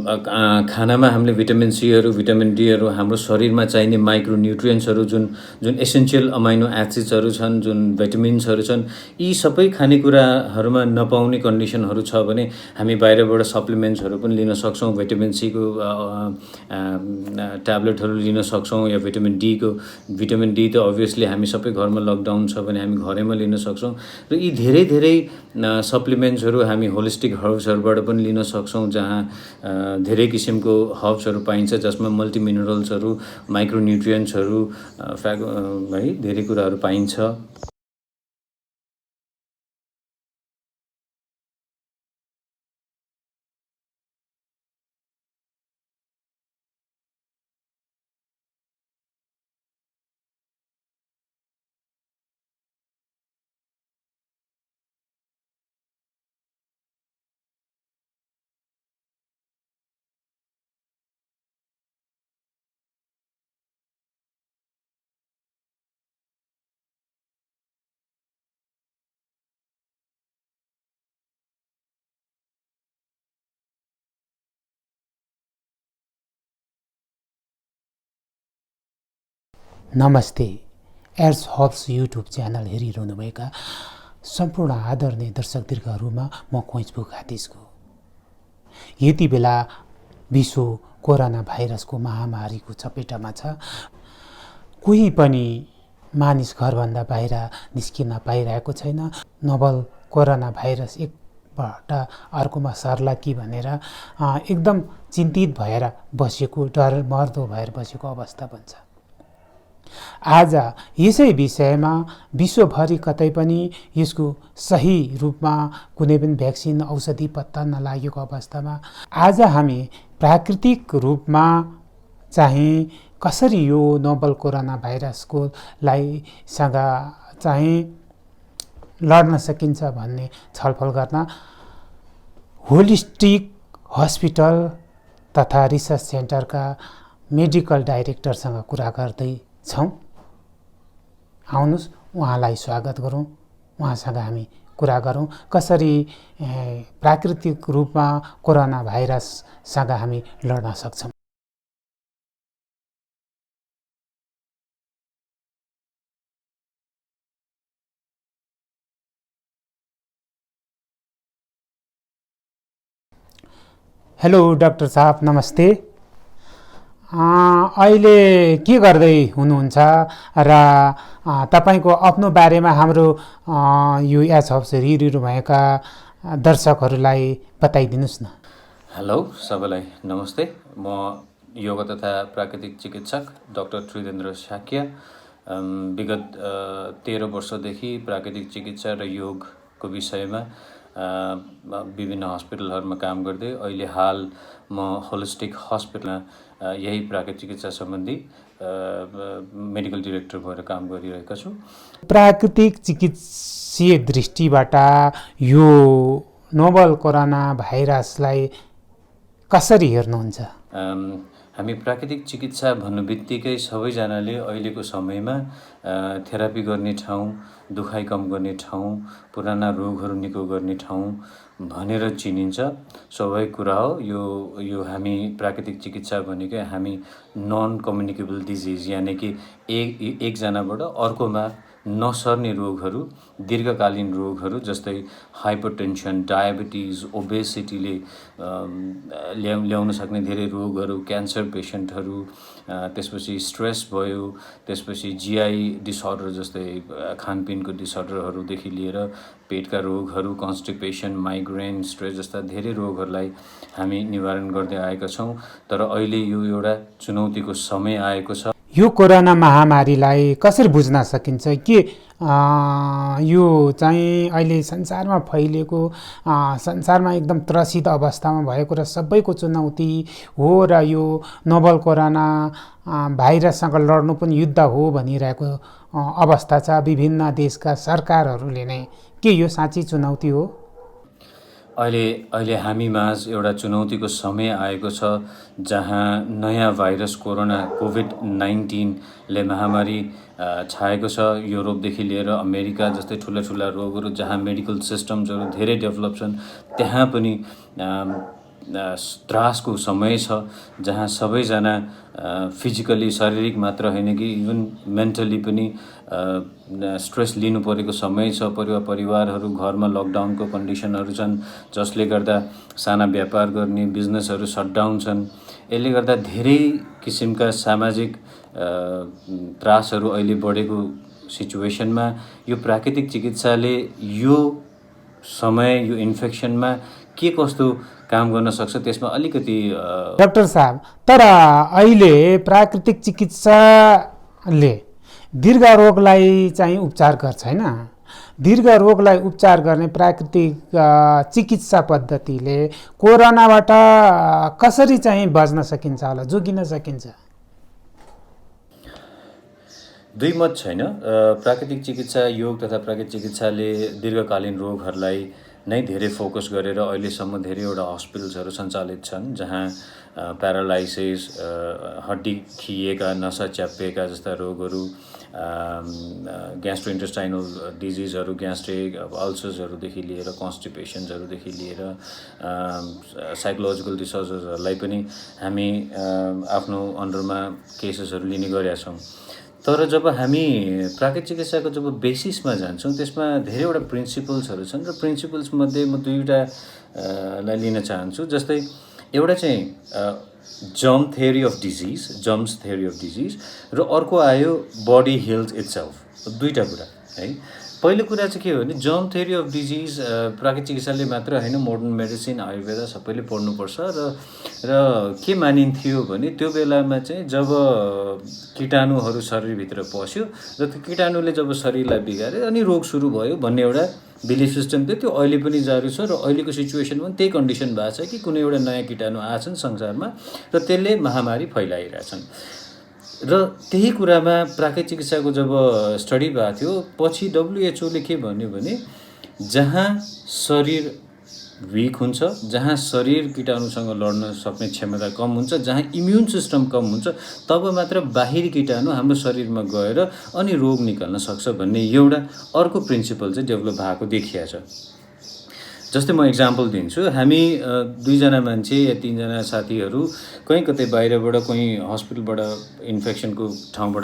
खानामा हामीले vitamin सीहरू, vitamin डीहरू, हाम्रो शरीरमा चाहिने माइक्रोन्युट्रियन्ट्सहरू जुन एसेन्सियल अमाइनो एसिड्सहरू छन्, जुन भिटामिन्सहरू छन्, यी सबै खानेकुराहरूमा नपाउने कन्डिसनहरू छ भने हामी बाहिरबाट सप्लिमेन्ट्सहरू पनि लिन सक्छौँ। भिटामिन सीको ट्याब्लेटहरू लिन सक्छौँ, या भिटामिन डी त अभियसली हामी सबै घरमा लकडाउन छ भने हामी घरैमा लिन सक्छौँ। र यी धेरै धेरै सप्लिमेन्ट्सहरू हामी होलिस्टिक हर्ब्सहरूबाट पनि लिन सक्छौँ, जहाँ धेरै किसिमको हर्ब्सहरू पाइन्छ, जसमा मल्टिमिनरल्सहरू, माइक्रोन्युट्रियन्ट्सहरू, है, धेरै कुराहरू पाइन्छ। नमस्ते। एड्स हब्स युट्युब च्यानल हेरिरहनुभएका सम्पूर्ण आदरणीय दर्शकदीर्घहरूमा म खोइचबु घाटिसको यति बेला विश्व कोरोना भाइरसको महामारीको चपेटामा छ। कोही पनि मानिस घरभन्दा बाहिर निस्किन पाइरहेको छैन। नोभल कोरोना भाइरस एकबाट अर्कोमा सर्ला कि भनेर एकदम चिन्तित भएर बसेको, डर मर्दो भएर बसेको अवस्था बन्छ। आज यसै विषयमा विश्वभरि कतै पनि यसको सही रूपमा कुनै पनि भ्याक्सिन, औषधि पत्ता नलागेको अवस्थामा आज हामी प्राकृतिक रूपमा चाहिँ कसरी यो नोभल कोरोना भाइरसको सँग चाहिँ लड्न सकिन्छ भन्ने छलफल गर्न होलिस्टिक हस्पिटल तथा रिसर्च सेन्टरका मेडिकल डाइरेक्टरसँग कुरा गर्दै छौँ। आउनुहोस् उहाँलाई स्वागत गरौँ, उहाँसँग हामी कुरा गरौँ कसरी प्राकृतिक रूपमा कोरोना भाइरससँग हामी लड्न सक्छौँ। हेलो डाक्टर साहब, नमस्ते। अहिले के गर्दै हुनुहुन्छ र तपाईको आफ्नो बारेमा हाम्रो यो एड्स हब्स हेरिरहनुभएका दर्शकहरूलाई बताइदिनुहोस् न। हेलो सबैलाई नमस्ते। म योग तथा प्राकृतिक चिकित्सक डाक्टर त्रिदेन्द्र साक्य विगत 13 वर्षदेखि प्राकृतिक चिकित्सा र योगको विषयमा विभिन्न हस्पिटलहरूमा काम गर्दै अहिले हाल म होलिस्टिक हस्पिटलमा यही प्राकृतिक चिकित्सा सम्बन्धी मेडिकल डिरेक्टर भएर काम गरिरहेको छु। प्राकृतिक चिकित्सीय दृष्टिबाट यो नोभल कोरोना भाइरसलाई कसरी हेर्नुहुन्छ? हामी प्राकृतिक चिकित्सा भन्नु बित्तिकै सबैजनाले अहिलेको समयमा थेरापी गर्ने ठाउँ, दुखाइ कम गर्ने ठाउँ, पुराना रोगहरू निको गर्ने ठाउँ भनेर चिनिन्छ। स्वाभाविक कुरा हो। यो हामी प्राकृतिक चिकित्सा भनेकै हामी नन कम्युनिकेबल डिजिज, यानि कि एकजनाबाट अर्कोमा नसर्ने रोगहरू, दीर्घकालीन रोगहरू जस्तै हाइपरटेन्सन, डायबिटिज, ओबेसिटीले ल्याउन सक्ने धेरै रोगहरू, क्यान्सर पेसेन्टहरू, त्यसपछि स्ट्रेस भयो, त्यसपछि जिआई डिसअर्डर जस्तै खानपिनको डिसअर्डरहरूदेखि लिएर पेटका रोगहरू, कन्स्टिपेसन, माइग्रेन, स्ट्रेस जस्ता धेरै रोगहरूलाई हामी निवारण गर्दै आएका छौँ। तर अहिले यो एउटा चुनौतीको समय आएको छ। यो कोरोना महामारीलाई कसरी बुझ्न सकिन्छ? के यो चाहिँ अहिले संसारमा फैलिएको, संसारमा एकदम त्रसित अवस्थामा भएको र सबैको चुनौती हो र यो नोभल कोरोना भाइरससँग लड्नु पनि युद्ध हो भनिरहेको अवस्था छ विभिन्न देशका सरकारहरूले नै। के यो साँच्चै चुनौती हो? अहिले हामी माझ एउटा चुनौतीको समय आएको छ, जहाँ नयाँ भाइरस कोरोना कोभिड-19ले महामारी छाएको छ। युरोपदेखि लिएर अमेरिका जस्तै ठुला ठुला रोगहरू जहाँ मेडिकल सिस्टम्सहरू धेरै डेभलप छन्, त्यहाँ पनि त्रासको समय छ, जहाँ सबैजना फिजिकली शारीरिक मात्र होइन कि इभन मेन्टली पनि स्ट्रेस लिनु परेको समय छ। परिवारहरू घरमा लकडाउनको कन्डिसनहरू छन्, जसले गर्दा साना व्यापार गर्ने बिजनेसहरू सटडाउन छन्। यसले गर्दा धेरै किसिमका सामाजिक त्रासहरू अहिले बढेको सिचुएसनमा यो प्राकृतिक चिकित्साले यो समय, यो इन्फेक्सनमा के कस्तो काम गर्न सक्छ त्यसमा अलिकति डाक्टर साहब, तर अहिले प्राकृतिक चिकित्साले दीर्घ रोगलाई चाहिँ उपचार गर्छ हैन? दीर्घ रोगलाई उपचार गर्ने प्राकृतिक चिकित्सा पद्धतिले कोरोनाबाट कसरी चाहिँ बच्न सकिन्छ होला, जोगिन सकिन्छ? दुई मत छैन। प्राकृतिक चिकित्सा, योग तथा प्राकृतिक चिकित्साले दीर्घकालीन रोगहरूलाई नै धेरै फोकस गरेर अहिलेसम्म धेरैवटा हस्पिटल्सहरू सञ्चालित छन्, जहाँ प्यारालाइसिस, हड्डी खिएका, नसा च्यापिएका जस्ता रोगहरू, ग्यास्ट्रोइन्टेस्टाइनल डिजिजहरू, ग्यास्ट्रिक अल्सर्सहरूदेखि लिएर कन्स्टिपेसन्सहरूदेखि लिएर साइकोलोजिकल डिसअर्डर्सहरूलाई पनि हामी आफ्नो अन्डरमा केसेसहरू लिने गरेका छौँ। तर जब हामी प्राकृतिक चिकित्साको जब बेसिसमा जान्छौँ, त्यसमा धेरैवटा प्रिन्सिपल्सहरू छन् र प्रिन्सिपल्समध्ये म दुईवटा लाई लिन चाहन्छु। जस्तै एउटा चाहिँ जर्म थ्योरी अफ डिजिज र अर्को आयो बडी हिल्स इट्सेल्फ। दुईवटा कुरा है। पहिलो कुरा चाहिँ के हो भने जर्म थ्योरी अफ डिजिज प्राकृतिक चिकित्साले मात्र होइन, मोडर्न मेडिसिन, आयुर्वेदा सबैले पढ्नुपर्छ र के मानिन्थ्यो भने त्यो बेलामा चाहिँ जब कीटाणुहरू शरीरभित्र पस्यो र त्यो कीटाणुले जब शरीरलाई बिगार्यो अनि रोग सुरु भयो भन्ने एउटा बिलिफ सिस्टम थियो। त्यो अहिले पनि जारी छ र अहिलेको सिचुएसनमा पनि त्यही कन्डिसन भएको छ कि कुनै एउटा नयाँ कीटाणु आछन् संसारमा र त्यसले महामारी फैलाइरहेछन्। र त्यही कुरामा प्राकृतिक चिकित्साको जब स्टडी भएको थियो, पछि WHO ले के भन्यो भने जहाँ शरीर विक हुन्छ, जहाँ शरीर कीटाणुसँग लड्न सक्ने क्षमता कम हुन्छ, जहाँ इम्युन सिस्टम कम हुन्छ, तब मात्र बाहिरी कीटाणु हाम्रो शरीरमा गएर अनि रोग निकाल्न सक्छ भन्ने एउटा अर्को प्रिन्सिपल चाहिँ डेभलप भएको देखिया छ। जस्तै म इक्जाम्पल दिन्छु। हामी दुईजना मान्छे या तीनजना साथीहरू कहीँ कतै बाहिरबाट, कहीँ हस्पिटलबाट इन्फेक्सनको ठाउँबाट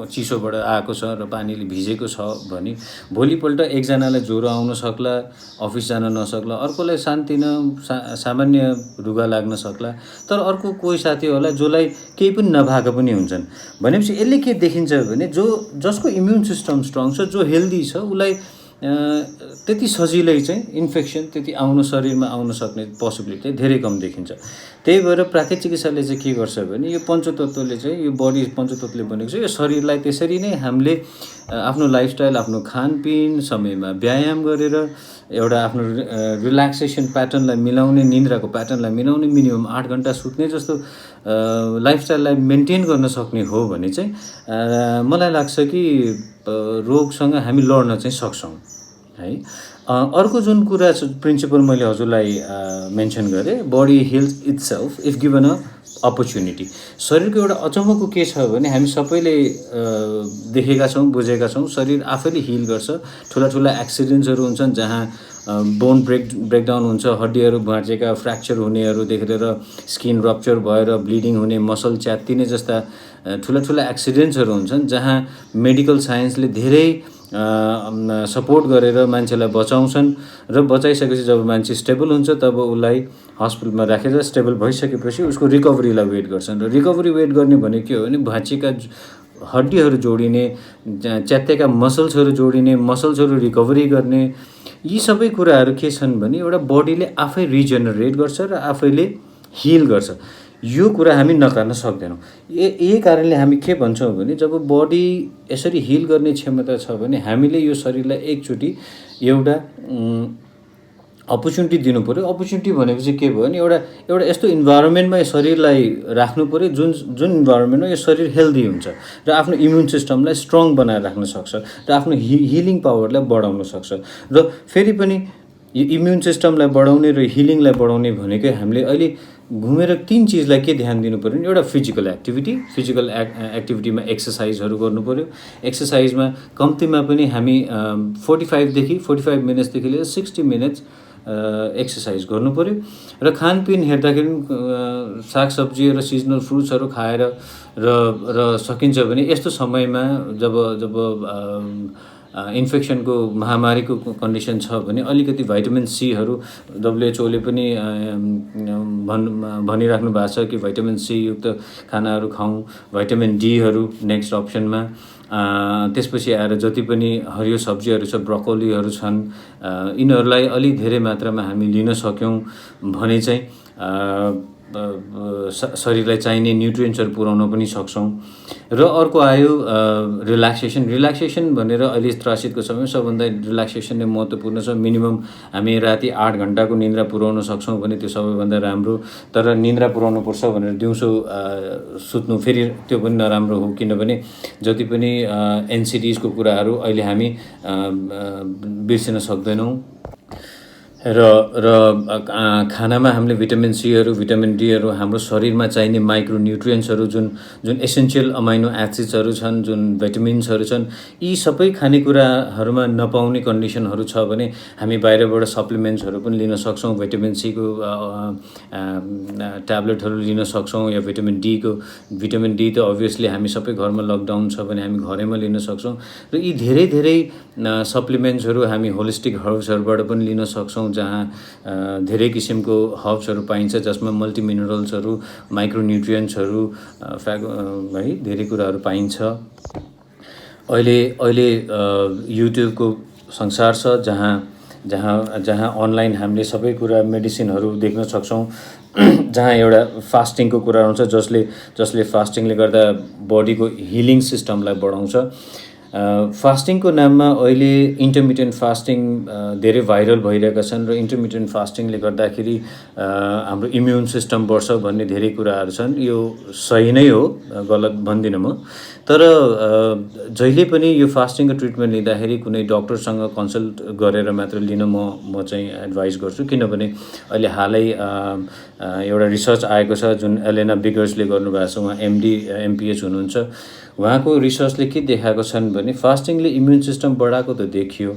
चिसोबाट आएको छ र पानीले भिजेको छ भने भोलिपल्ट एकजनालाई ज्वरो आउन सक्ला, अफिस जान नसक्ला, अर्कोलाई सामान्य रुगा लाग्न सक्ला, तर अर्को कोही साथी होला जसलाई केही पनि नभएको पनि हुन्छन्। भनेपछि यसले के देखिन्छ भने जसको इम्युन सिस्टम स्ट्रङ छ, जो हेल्दी छ, उसलाई त्यति सजिलै चाहिँ इन्फेक्सन त्यति शरीरमा आउन सक्ने पोसिबिलिटी धेरै कम देखिन्छ। त्यही भएर प्राकृतिक चिकित्साले चाहिँ के गर्छ भने यो पञ्चतत्त्वले चाहिँ, यो बडी पञ्चतत्त्वले बनेको छ, यो शरीरलाई त्यसरी नै हामीले आफ्नो लाइफस्टाइल, आफ्नो खानपिन, समयमा व्यायाम गरेर एउटा आफ्नो रिल्याक्सेसन प्याटर्नलाई मिलाउने, निन्द्राको प्याटर्नलाई मिलाउने, मिनिमम 8 घण्टा सुत्ने जस्तो लाइफस्टाइललाई मेन्टेन गर्न सक्ने हो भने चाहिँ मलाई लाग्छ कि रोगसँग हामी लड्न चाहिँ सक्छौँ है। अर्को जुन कुरा प्रिन्सिपल मैले हजुरलाई मेन्सन गरेँ, body heals itself if given a opportunity. शरीरको एउटा अचम्मको के छ भने हामी सबैले देखेका छौँ, बुझेका छौँ, शरीर आफैले हिल गर्छ। ठुला ठुला एक्सिडेन्ट्सहरू हुन्छन् जहाँ बोन ब्रेकडाउन हुन्छ, हड्डीहरू भाँचेका, फ्र्याक्चर हुनेहरूदेखि लिएर स्किन रप्चर भएर ब्लिडिङ हुने, मसल च्यात्तिने जस्ता ठुला ठुला एक्सिडेन्ट्सहरू हुन्छन्, जहाँ मेडिकल साइन्सले धेरै सपोर्ट गरेर मान्छेलाई बचाउँछन् र बचाइसकेपछि जब मान्छे स्टेबल हुन्छ तब उसलाई हस्पिटलमा राखेर स्टेबल भइसकेपछि उसको रिकभरीलाई वेट गर्छन्। र रिकभरी वेट गर्ने भने के हो भने भाँचिएका हड्डीहरू जोडिने, च्यात्तेका मसल्सहरू जोडिने, मसल्सहरू रिकभरी गर्ने, यी सबै कुराहरू के छन् भने एउटा बडीले आफै रिजेनरेट गर्छ र आफैले हिल गर्छ। यो कुरा हामी नकार्न सक्दैनौँ। यही कारणले हामी के भन्छौँ भने जब बडी यसरी हिल गर्ने क्षमता छ भने हामीले यो शरीरलाई एकचोटि एउटा अपर्च्युनिटी दिनु पऱ्यो। अपर्च्युनिटी भनेपछि के भयो भने एउटा यस्तो इन्भाइरोमेन्टमा शरीरलाई राख्नु पऱ्यो जुन इन्भाइरोमेन्टमा यो शरीर हेल्दी हुन्छ र आफ्नो इम्युन सिस्टमलाई स्ट्रङ बनाएर राख्न सक्छ र आफ्नो हिलिङ पावरलाई बढाउन सक्छ। र फेरि पनि यो इम्युन सिस्टमलाई बढाउने र हिलिङलाई बढाउने भनेकै हामीले अहिले घुमेर 3 चिजलाई के ध्यान दिनु पऱ्यो भने एउटा फिजिकल एक्टिभिटीमा एक्सर्साइजहरू गर्नु पऱ्यो। एक्सर्साइजमा कम्तीमा पनि हामी 45 मिनट्सदेखि लिएर 60 मिनट्स एक्सर्साइज गर्नु पर्यो र खानपिन हेर्दाखेरि सागसब्जी र सिजनल फ्रुट्सहरू खाएर र सकिन्छ भने यस्तो समयमा जब इन्फेक्सनको महामारीको कन्डिसन छ भने अलिकति भाइटामिन सीहरू WHO ले पनि भनिराख्नु भएको छ कि भाइटामिन सी युक्त खानाहरू खाउँ, भाइटामिन डीहरू नेक्स्ट अप्सनमा। त्यसपछि आएर जति पनि हरियो सब्जीहरू छ, ब्रोकोलीहरू छन्, यिनीहरूलाई अलि धेरै मात्रामा हामी लिन सक्यौँ भने चाहिँ शरीरलाई चाहिने न्युट्रियन्ट्सहरू पुर्याउन पनि सक्छौँ। र अर्को आयो रिल्याक्सेसन भनेर अहिले त्रासितको समयमा सबभन्दा रिल्याक्सेसन नै महत्त्वपूर्ण छ। मिनिमम हामी राति 8 घण्टाको निन्द्रा पुर्याउन सक्छौँ भने त्यो सबैभन्दा राम्रो। तर निन्द्रा पुर्याउनुपर्छ भनेर दिउँसो सुत्नु फेरि त्यो पनि नराम्रो हो, किनभने जति पनि NCDsको कुराहरू अहिले हामी बिर्सिन सक्दैनौँ। र खानामा हामीले भिटामिन सीहरू, भिटामिन डीहरू, हाम्रो शरीरमा चाहिने माइक्रो न्युट्रियन्ट्सहरू जुन एसेन्सियल अमाइनो एसिड्सहरू छन्, जुन भिटामिन्सहरू छन्, यी सबै खानेकुराहरूमा नपाउने कन्डिसनहरू छ भने हामी बाहिरबाट सप्लिमेन्ट्सहरू पनि लिन सक्छौँ। भिटामिन सीको ट्याब्लेटहरू लिन सक्छौँ या भिटामिन डी त अभियसली हामी सबै घरमा लकडाउन छ भने हामी घरैमा लिन सक्छौँ। र यी धेरै सप्लिमेन्ट्सहरू हामी होलिस्टिक हर्ब्सहरूबाट पनि लिन सक्छौँ, जहाँ धेरै किसिमको हर्ब्सहरू पाइन्छ जसमा मल्टिमिनरल्सहरू, माइक्रोन्युट्रियन्ट्सहरू, है धेरै कुराहरू पाइन्छ। अहिले युट्युबको संसार छ जहाँ अनलाइन हामीले सबै कुरा मेडिसिनहरू देख्न सक्छौँ, जहाँ एउटा फास्टिङको कुरा आउँछ जसले फास्टिङले गर्दा बडीको हिलिङ सिस्टमलाई बढाउँछ। फास्टिङको नाममा अहिले इन्टरमिटेन्ट फास्टिङ धेरै भाइरल भइरहेका छन् र इन्टरमिटेन्ट फास्टिङले गर्दाखेरि हाम्रो इम्युन सिस्टम बढ्छ भन्ने धेरै कुराहरू छन्। यो सही नै हो, गलत भन्दिनँ म। तर जहिले पनि यो फास्टिङको ट्रिटमेन्ट लिँदाखेरि कुनै डक्टरसँग कन्सल्ट गरेर मात्र लिन म चाहिँ एडभाइस गर्छु, किनभने अहिले हालै एउटा रिसर्च आएको छ जुन एलेना बिगर्सले गर्नुभएको छ। उहाँ MD MPH हुनुहुन्छ। उहाँको रिसर्चले के देखाएको छन् भने फास्टिङले इम्युन सिस्टम बढाएको त देखियो,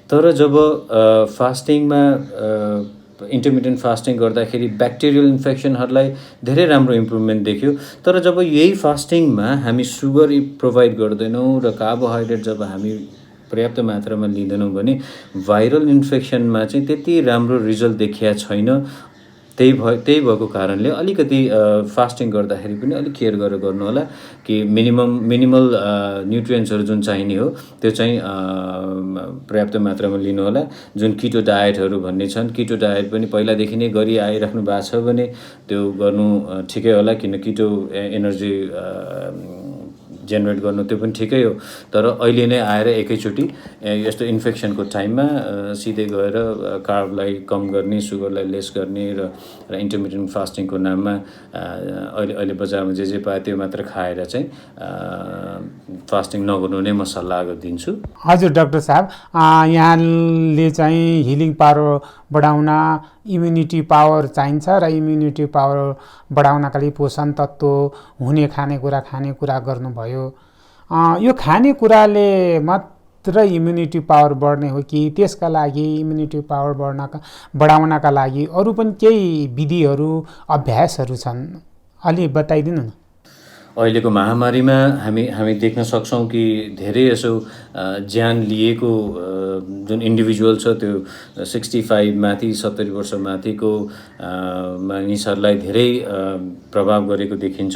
तर जब फास्टिङमा इन्टरमिटेन्ट फास्टिङ गर्दाखेरि ब्याक्टेरियल इन्फेक्सनहरूलाई धेरै राम्रो इम्प्रुभमेन्ट देखियो। तर जब यही फास्टिङमा हामी सुगर प्रोभाइड गर्दैनौँ र कार्बोहाइड्रेट जब हामी पर्याप्त मात्रामा लिँदैनौँ भने भाइरल इन्फेक्सनमा चाहिँ त्यति राम्रो रिजल्ट देखिया छैन। त्यही भएको कारणले अलिकति फास्टिङ गर्दाखेरि पनि अलिक केयर गरेर गर्नु होला कि मिनिमल न्युट्रियन्ट्सहरू जुन चाहिने हो त्यो चाहिँ पर्याप्त मात्रामा लिनु होला। जुन किटो डायटहरू भन्ने छन्, किटो डायट पनि पहिलादेखि नै गरी आइराख्नु भएको छ भने त्यो गर्नु ठिकै होला, किन किटो एनर्जी जेनेरेट गर्नु त्यो पनि ठिकै हो। तर अहिले नै आएर एकैचोटि यस्तो इन्फेक्सनको टाइममा सिधै गएर कार्बलाई कम गर्ने, सुगरलाई लेस गर्ने र इन्टरमिटेन्ट फास्टिङको नाममा अहिले बजारमा जे पायो त्यो मात्र खाएर चाहिँ फास्टिङ नगर्नु नै म सल्लाह दिन्छु। हजुर डाक्टर साहब, यहाँले चाहिँ हिलिङ पावर बढाउन इम्युनिटी पावर चाहिन्छ र इम्युनिटी पावर बढाउनका लागि पोषण तत्त्व हुने खानेकुरा गर्नुभयो। यो खानेकुराले मात्र इम्युनिटी पावर बढ्ने हो कि त्यसका लागि इम्युनिटी पावर बढाउनका लागि अरू पनि केही विधिहरू, अभ्यासहरू छन्? अलि बताइदिनु न। अहिलेको महामारीमा हामी देख्न सक्छौँ कि धेरै यसो ज्यान लिएको जुन इन्डिभिजुअल छ त्यो 65 माथि 70 वर्ष माथिको मानिसहरूलाई धेरै प्रभाव गरेको देखिन्छ।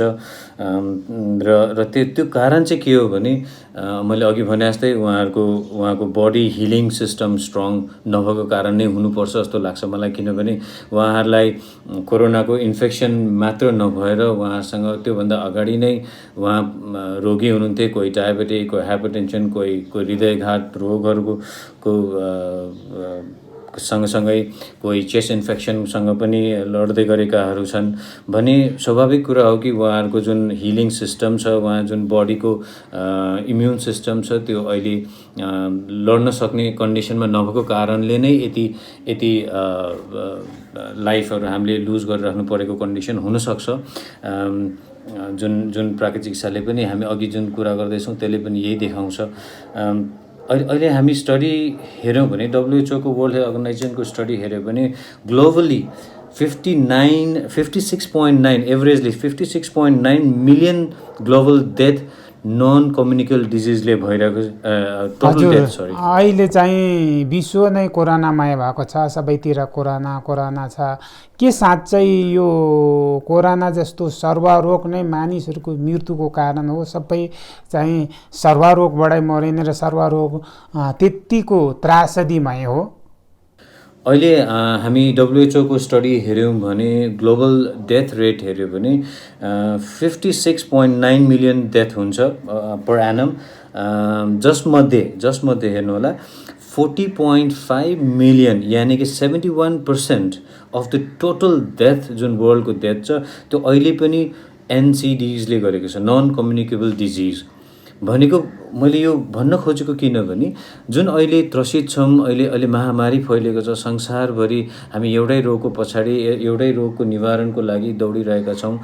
र त्यो कारण चाहिँ के हो भने मैले अघि भने जस्तै उहाँको बडी हिलिङ सिस्टम स्ट्रङ नभएको कारण नै हुनुपर्छ जस्तो लाग्छ मलाई, किनभने उहाँहरूलाई कोरोनाको इन्फेक्सन मात्र नभएर उहाँसँग त्योभन्दा अगाडि नै उहाँ रोगी हुनुहुन्थे। कोही डायबेटिक, कोही हाइपरटेन्सन, कोही हृदयघात रोगहरूको सँगसँगै कोही चेस्ट इन्फेक्सनसँग पनि लड्दै गरेकाहरू छन् भने स्वाभाविक कुरा हो कि उहाँहरूको जुन हिलिङ सिस्टम छ, उहाँ जुन बडीको इम्युन सिस्टम छ त्यो अहिले लड्न सक्ने कन्डिसनमा नभएको कारणले नै यति लाइफहरू हामीले लुज गरिराख्नु परेको कन्डिसन हुनसक्छ। जुन प्राकृतिक चिकित्साले पनि हामी अघि जुन कुरा गर्दैछौँ त्यसले पनि यही देखाउँछ। अहिले हामी स्टडी हेऱ्यौँ भने WHO को वर्ल्ड हेल्थ अर्गनाइजेसनको स्टडी हेऱ्यो भने globally 56.9 averagely 56.9 million global death non communicable डिजिजले भइरहेको टोटल डेथ सरी अहिले चाहिँ विश्व नै कोरोनामय भएको छ, सबैतिर कोरोना छ। के साँच्चै यो कोरोना जस्तो सर्वरोग नै मानिसहरूको मृत्युको कारण हो? सबै चाहिँ सर्वरोगबाटै मरिने र सर्वरोग त्यत्तिको त्रासदीमय हो? अहिले हामी WHO को स्टडी हेऱ्यौँ भने ग्लोबल डेथ रेट हेऱ्यो भने 56.9 मिलियन डेथ हुन्छ पर एनम। जसमध्ये हेर्नु होला 40.5 मिलियन यानि कि 71% अफ द टोटल डेथ जुन वर्ल्डको डेथ छ त्यो अहिले पनि NCDsले गरेको छ, नन कम्युनिकेबल डिजिज। भनेको मैले यो भन्न खोजेको किनभने जुन अहिले त्रसित छौँ, अहिले महामारी फैलेको छ संसारभरि, हामी एउटै रोगको पछाडि एउटै रोगको निवारणको लागि दौडिरहेका छौँ।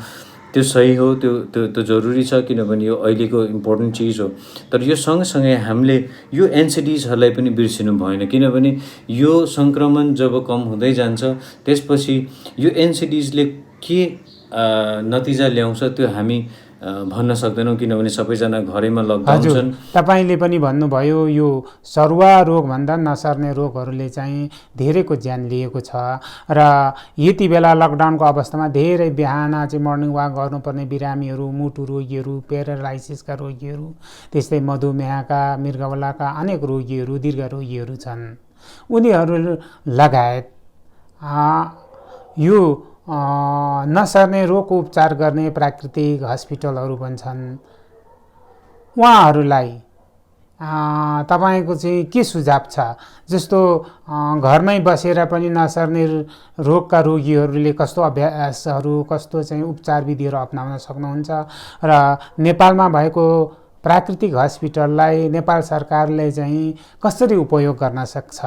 त्यो सही हो, त्यो जरुरी छ किनभने यो अहिलेको इम्पोर्टेन्ट चिज हो। तर यो सँगसँगै हामीले यो NCDsहरूलाई पनि बिर्सिनु भएन किनभने यो सङ्क्रमण जब कम हुँदै जान्छ त्यसपछि यो NCDsले के नतिजा ल्याउँछ त्यो हामी भन्न सक्दैनौँ किनभने सबैजना घरैमा लकडाउन छन्। तपाईँले पनि भन्नुभयो यो सर्वरोगभन्दा नसर्ने रोगहरूले चाहिँ धेरैको ज्यान लिएको छ र यति बेला लकडाउनको अवस्थामा धेरै बिहान चाहिँ मर्निङ वाक गर्नुपर्ने बिरामीहरू, मुटु रोगीहरू, प्यारालाइसिसका रोगीहरू, त्यस्तै मधुमेहका, मृगौलाका अनेक रोगीहरू, दीर्घ रोगीहरू छन्। उनीहरू लगायत यो नसर्ने रोगको उपचार गर्ने प्राकृतिक हस्पिटलहरू पनि छन्। उहाँहरूलाई तपाईँको चाहिँ के सुझाव छ? जस्तो घरमै बसेर पनि नसर्ने रोगका रोगीहरूले कस्तो अभ्यासहरू, कस्तो चाहिँ उपचार विधिहरू अपनाउन सक्नुहुन्छ र नेपालमा भएको प्राकृतिक हस्पिटललाई नेपाल सरकारले चाहिँ कसरी उपयोग गर्न सक्छ?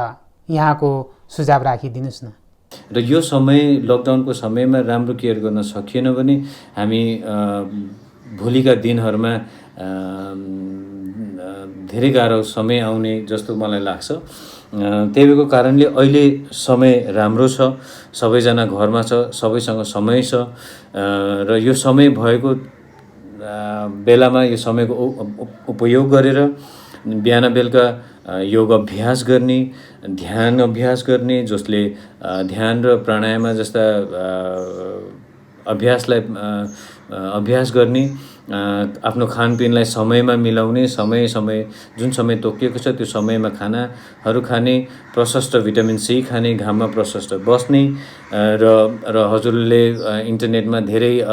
यहाँको सुझाव राखिदिनुहोस् न। र यो समय लकडाउनको समयमा राम्रो केयर गर्न सकिएन भने हामी भोलिका दिनहरूमा धेरै गाह्रो समय आउने जस्तो मलाई लाग्छ। त्यही भएको कारणले अहिले समय राम्रो छ, सबैजना घरमा छ, सबैसँग समय छ र यो समय भएको बेलामा यो समयको उपयोग गरेर बिहान बेलुका योग अभ्यास गर्ने, ध्यान अभ्यास गर्ने, जसले ध्यान र प्राणायाम जस्ता अभ्यासलाई अभ्यास गर्ने, आफ्नो खानपिनलाई समयमा मिलाउने, समय जुन समय तोकिएको छ त्यो समयमा खानाहरू खाने, प्रशस्त भिटामिन C खाने, घाममा प्रशस्त बस्ने र हजुरले इन्टरनेटमा धेरै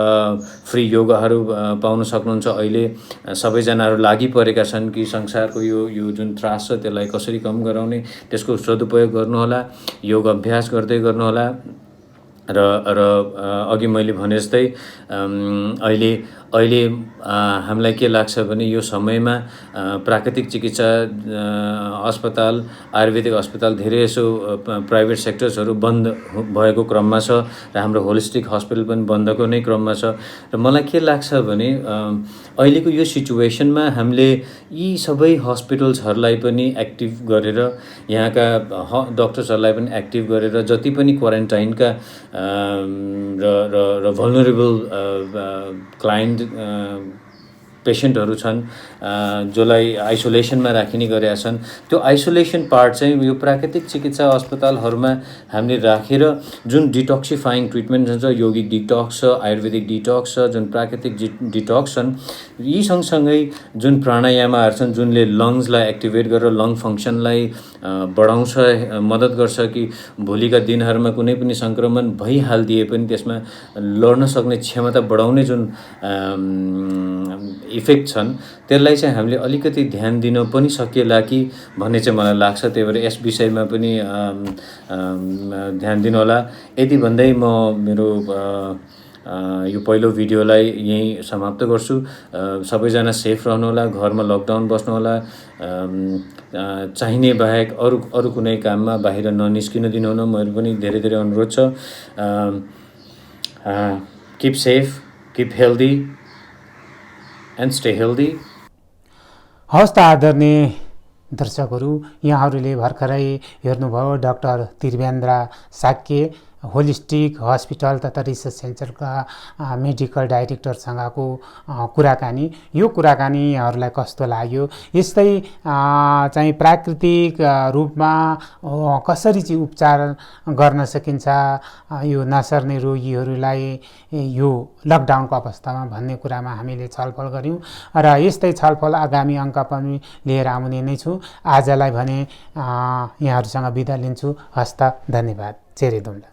फ्री योगाहरू पाउन सक्नुहुन्छ। अहिले सबैजनाहरू लागि परेका छन् कि संसारको यो जुन त्रास छ त्यसलाई कसरी कम गराउने, त्यसको सदुपयोग गर्नुहोला, योग अभ्यास गर्दै गर्नुहोला। र अघि मैले भने जस्तै अहिले हामीलाई के लाग्छ भने यो समयमा प्राकृतिक चिकित्सा अस्पताल, आयुर्वेदिक अस्पताल धेरै यसो प्राइभेट सेक्टर्सहरू बन्द भएको क्रममा छ र हाम्रो होलिस्टिक हस्पिटल पनि बन्दको नै क्रममा छ। र मलाई के लाग्छ भने अहिलेको यो सिचुएसनमा हामीले यी सबै हस्पिटल्सहरूलाई पनि एक्टिभ गरेर, यहाँका डक्टर्सहरूलाई पनि एक्टिभ गरेर, जति पनि क्वारेन्टाइनका र भल्नरेबल क्लाइन्ट पेसेन्टहरू छन् जसलाई आइसोलेसनमा राखिने गरेका छन्, त्यो आइसोलेसन पार्ट चाहिँ यो प्राकृतिक चिकित्सा अस्पतालहरूमा हामीले राखेर जुन डिटक्सिफाइङ ट्रिटमेन्ट छ, योगिक डिटक्स छ, आयुर्वेदिक डिटक्स छ, जुन प्राकृतिक डिटक्स छन्, यी सँगसँगै जुन प्राणायामहरू छन् जुनले लङ्सलाई एक्टिभेट गरेर लङ फङ्सनलाई बढाउँछ, मद्दत गर्छ कि भोलिका दिनहरूमा कुनै पनि सङ्क्रमण भइहालिदिए पनि त्यसमा लड्न सक्ने क्षमता बढाउने जुन इफेक्ट छन् त्यसलाई चाहिँ हामीले अलिकति ध्यान दिन पनि सकिएला कि भन्ने चाहिँ मलाई लाग्छ। त्यही भएर यस विषयमा पनि ध्यान दिनु होला। यति भन्दै म मेरो यो पहिलो भिडियोलाई यहीँ समाप्त गर्छु। सबैजना सेफ रहनुहोला, घरमा लकडाउन बस्नुहोला, चाहिने बाहेक अरू कुनै काममा बाहिर ननिस्किन दिनुहुन मेरो पनि धेरै अनुरोध छ। Keep safe, keep healthy and stay healthy. हवस् त आदरणीय दर्शकहरू, यहाँहरूले भर्खरै हेर्नुभयो doctor Trivendra Shakya holistic hospital तथा रिसर्च सेन्टरका मेडिकल डाइरेक्टरसँगको कुराकानी। यो कुराकानी यहाँहरूलाई कस्तो लाग्यो? यस्तै चाहिँ प्राकृतिक रूपमा कसरी चाहिँ उपचार गर्न सकिन्छ यो नसर्ने रोगीहरूलाई यो लकडाउनको अवस्थामा भन्ने कुरामा हामीले छलफल गऱ्यौँ र यस्तै छलफल आगामी अङ्क पनि लिएर आउने नै छु। आजलाई भने यहाँहरूसँग बिदा लिन्छु। हस्त, धन्यवाद। चेरे दुम्ला।